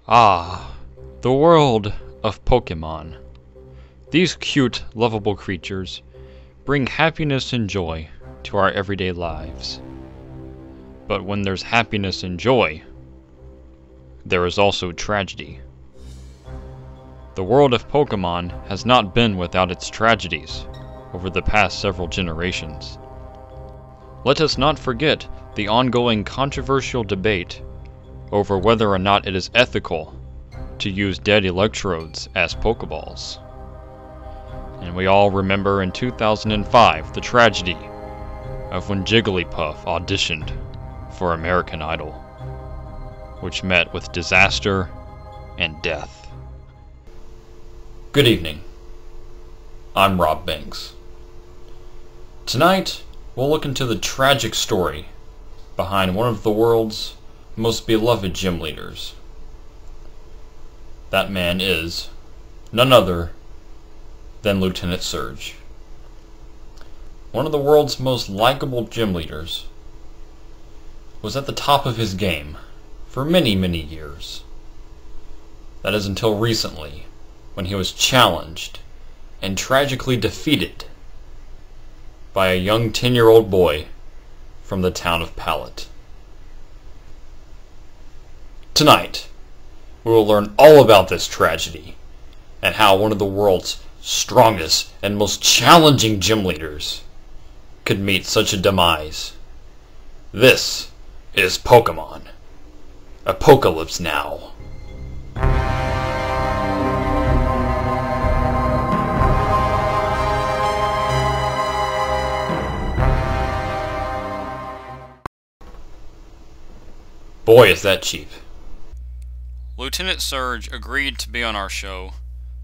Ah, the world of Pokémon. These cute, lovable creatures bring happiness and joy to our everyday lives. But when there's happiness and joy, there is also tragedy. The world of Pokémon has not been without its tragedies over the past several generations. Let us not forget the ongoing controversial debate over whether or not it is ethical to use dead electrodes as Pokeballs. And we all remember in 2005 the tragedy of when Jigglypuff auditioned for American Idol, which met with disaster and death. Good evening. I'm Rob Banks. Tonight, we'll look into the tragic story behind one of the world's most beloved gym leaders. That man is none other than Lieutenant Serge. One of the world's most likable gym leaders was at the top of his game for many, many years. That is until recently, when he was challenged and tragically defeated by a young 10-year-old boy from the town of Pallet. Tonight, we will learn all about this tragedy and how one of the world's strongest and most challenging gym leaders could meet such a demise. This is Pokémon Apokélypse now. Boy, is that cheap. Lieutenant Serge agreed to be on our show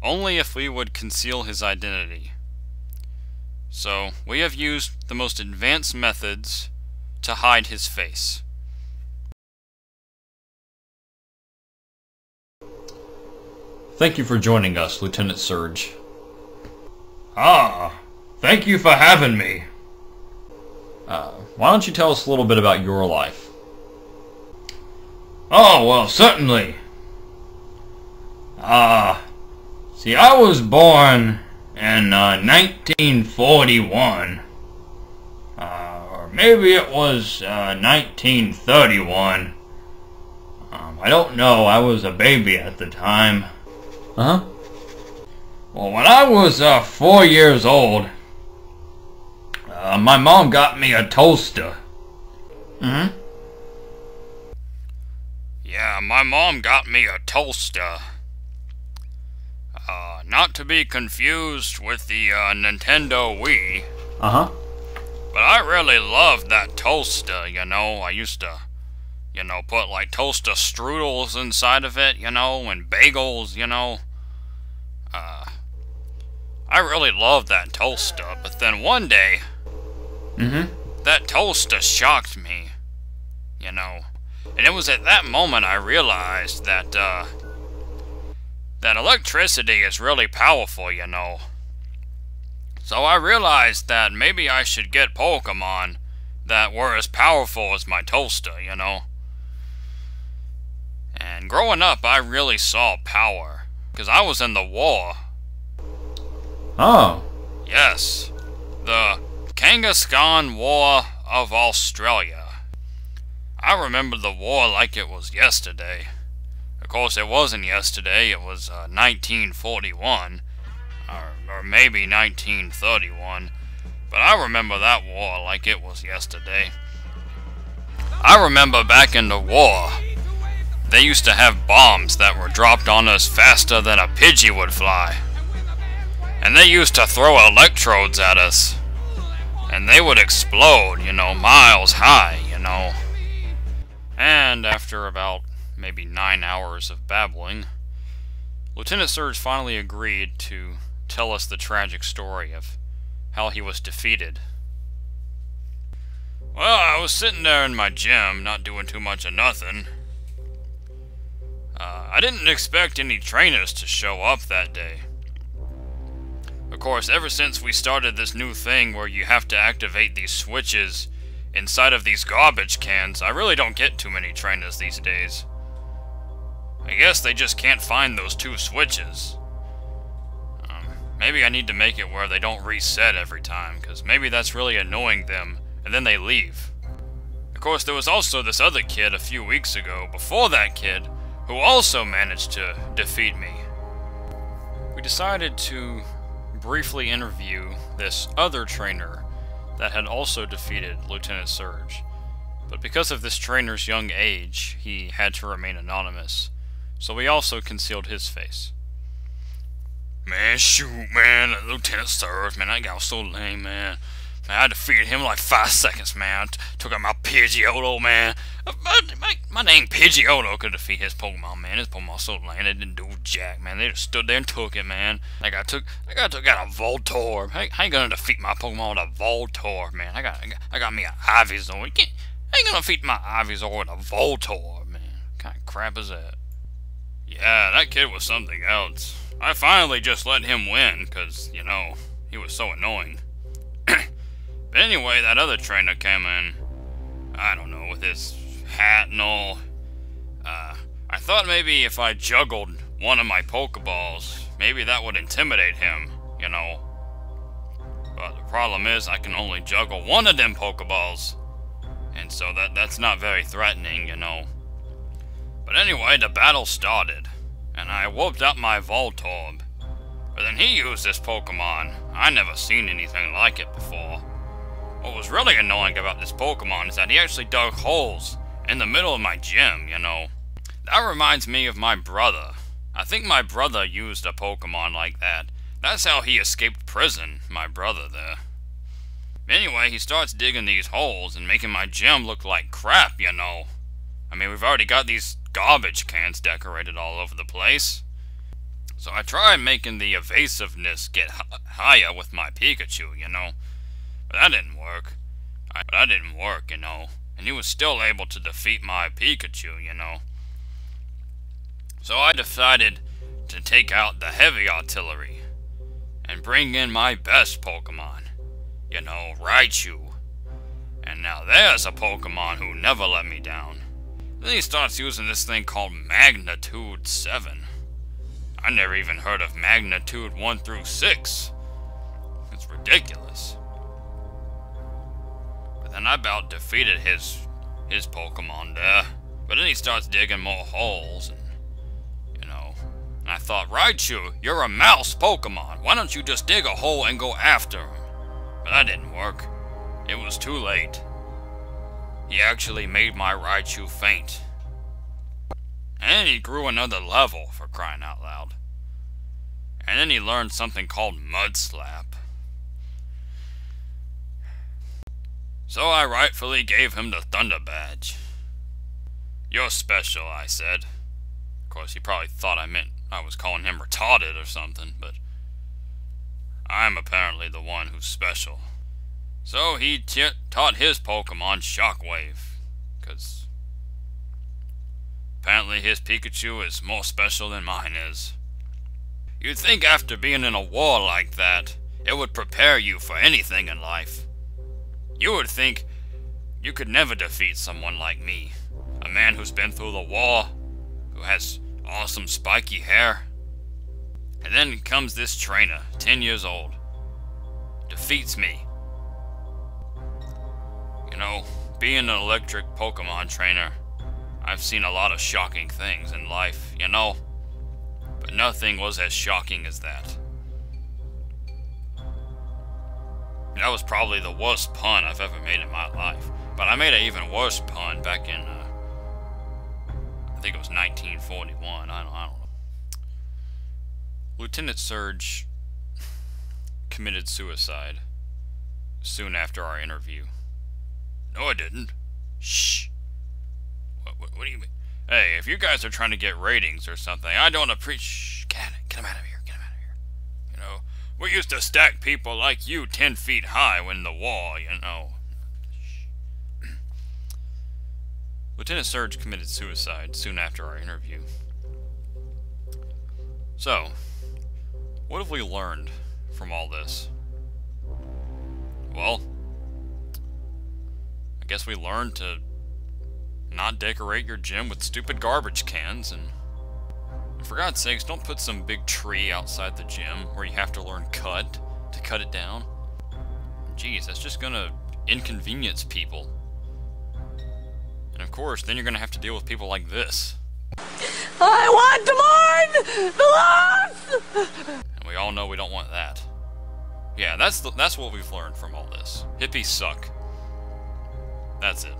only if we would conceal his identity. So, we have used the most advanced methods to hide his face. Thank you for joining us, Lieutenant Serge. Thank you for having me. Why don't you tell us a little bit about your life? Oh, well, certainly. See, I was born in 1941. Or maybe it was 1931. I don't know, I was a baby at the time. Uh-huh. Well, when I was 4 years old, my mom got me a toaster. Mm-hmm. Yeah, my mom got me a toaster. Not to be confused with the Nintendo Wii. Uh-huh. But I really loved that toaster, you know. I used to, put like toaster strudels inside of it, and bagels, I really loved that toaster, but then one day, that toaster shocked me, And it was at that moment I realized that, that electricity is really powerful, So I realized that maybe I should get Pokemon that were as powerful as my toaster, And growing up, I really saw power, because I was in the war. Oh. Yes, the Kangaskhan War of Australia. I remember the war like it was yesterday. Of course, it wasn't yesterday, it was 1941, or maybe 1931, but I remember that war like it was yesterday. I remember back in the war, they used to have bombs that were dropped on us faster than a Pidgey would fly. And they used to throw electrodes at us, and they would explode, miles high, And after about maybe 9 hours of babbling, Lieutenant Serge finally agreed to tell us the tragic story of how he was defeated. Well, I was sitting there in my gym, not doing too much of nothing. I didn't expect any trainers to show up that day. Of course, ever since we started this new thing where you have to activate these switches inside of these garbage cans, I really don't get too many trainers these days. I guess they just can't find those 2 switches. Maybe I need to make it where they don't reset every time, because maybe that's really annoying them, and then they leave. Of course, there was also this other kid a few weeks ago, before that kid, who also managed to defeat me. We decided to briefly interview this other trainer that had also defeated Lieutenant Serge. But because of this trainer's young age, he had to remain anonymous, so we also concealed his face. Man, shoot, man, Lieutenant Serge, man, that guy was so lame, man. Man, I defeated him in like 5 seconds, man. Took out my Pidgeotto, man. My name Pidgeotto could defeat his Pokemon, man. His Pokemon was so lame, they didn't do jack, man. They just stood there and took it, man. Like I took out a Voltorb. How you gonna defeat my Pokemon with a Voltorb, man? I got me an Ivysaur. How you gonna defeat my Ivysaur with a Voltorb, man? What kind of crap is that? Yeah, that kid was something else. I finally just let him win, because, you know, he was so annoying. But anyway, that other trainer came in, I don't know, with his hat and all. I thought maybe if I juggled one of my Pokeballs, maybe that would intimidate him, you know. But the problem is, I can only juggle one of them Pokeballs. And so that's not very threatening, you know. But anyway, the battle started, and I whooped up my Voltorb. But then he used this Pokemon. I never seen anything like it before. What was really annoying about this Pokemon is that he actually dug holes in the middle of my gym, you know. That reminds me of my brother. I think my brother used a Pokemon like that. That's how he escaped prison, my brother there. Anyway, he starts digging these holes and making my gym look like crap, you know. I mean, we've already got these garbage cans decorated all over the place. So I tried making the evasiveness get higher with my Pikachu, you know. But that didn't work. You know. And he was still able to defeat my Pikachu, you know. So I decided to take out the heavy artillery and bring in my best Pokemon. You know, Raichu. And now there's a Pokemon who never let me down. Then he starts using this thing called Magnitude 7. I never even heard of Magnitude 1 through 6. It's ridiculous. But then I about defeated his Pokemon there. But then he starts digging more holes and, you know. And I thought, Raichu, you're a mouse Pokemon. Why don't you just dig a hole and go after him? But that didn't work. It was too late. He actually made my Raichu faint. And he grew another level, for crying out loud. And then he learned something called Mud Slap. So I rightfully gave him the Thunder Badge. You're special, I said. Of course, he probably thought I meant I was calling him retarded or something, but I'm apparently the one who's special. So he taught his Pokemon Shockwave, because apparently his Pikachu is more special than mine is. You'd think after being in a war like that, it would prepare you for anything in life. You would think you could never defeat someone like me, a man who's been through the war, who has awesome spiky hair. And then comes this trainer, 10 years old, defeats me. You know, being an electric Pokemon trainer, I've seen a lot of shocking things in life, you know, but nothing was as shocking as that. That was probably the worst pun I've ever made in my life, but I made an even worse pun back in, I think it was 1941, I don't know. Lieutenant Serge committed suicide soon after our interview. No, I didn't. Shh. What do you mean? Hey, if you guys are trying to get ratings or something, I don't appreciate. Get him out of here. Get him out of here. You know, we used to stack people like you 10 feet high when the war, you know. Shh. Lieutenant Serge committed suicide soon after our interview. So, what have we learned from all this? Well, I guess we learned to not decorate your gym with stupid garbage cans and For God's sakes, don't put some big tree outside the gym where you have to learn cut to cut it down. Jeez, that's just gonna inconvenience people. And of course, then you're gonna have to deal with people like this. I want to mourn the loss! And we all know we don't want that. Yeah, that's what we've learned from all this. Hippies suck. That's it.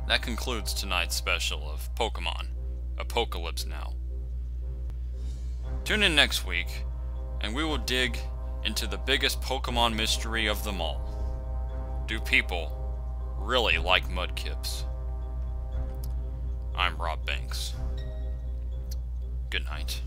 That concludes tonight's special of Pokemon Apocalypse Now. Tune in next week, and we will dig into the biggest Pokemon mystery of them all. Do people really like Mudkips? I'm Rob Banks. Good night.